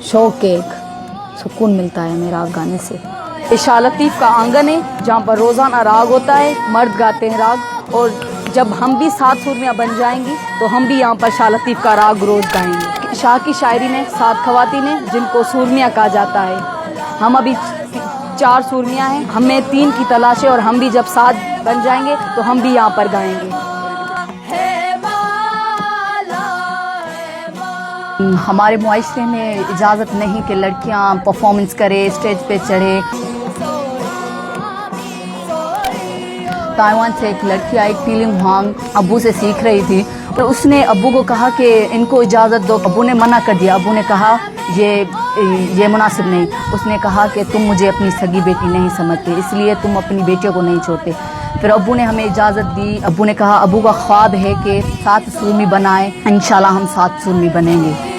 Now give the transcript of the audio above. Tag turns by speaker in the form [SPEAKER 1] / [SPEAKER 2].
[SPEAKER 1] शौक एक सुकून मिलता है मेरा गाने से। ये शाह लतीफ़ का आंगन है जहाँ पर रोज़ाना राग होता है, मर्द गाते हैं राग, और जब हम भी 7 सूरमियाँ बन जाएंगी तो हम भी यहाँ पर शाह लतीफ़ का राग रोज़ गाएंगे। शाह की शायरी में 7 ख़वातीन हैं जिनको सूरमियाँ कहा जाता है। हम अभी 4 सूरमियाँ हैं, हमें 3 की तलाश है और हम भी जब 7 बन जाएंगे तो हम भी यहाँ पर गाएंगे। हमारे मुआशरे में इजाज़त नहीं कि लड़कियां परफॉर्मेंस करे, स्टेज पे चढ़े। ताइवान से एक लड़की आई, टीलिंग हुआंग, अब्बू से सीख रही थी, तो उसने अब्बू को कहा कि इनको इजाज़त दो। अब्बू ने मना कर दिया। अब्बू ने कहा ये मुनासिब नहीं। उसने कहा कि तुम मुझे अपनी सगी बेटी नहीं समझते, इसलिए तुम अपनी बेटियों को नहीं छोड़ते। फिर अब्बू ने हमें इजाज़त दी। अब्बू ने कहा अब्बू का ख्वाब है कि 7 सूरमी बनाए, इंशाल्लाह हम 7 सूरमी बनेंगे।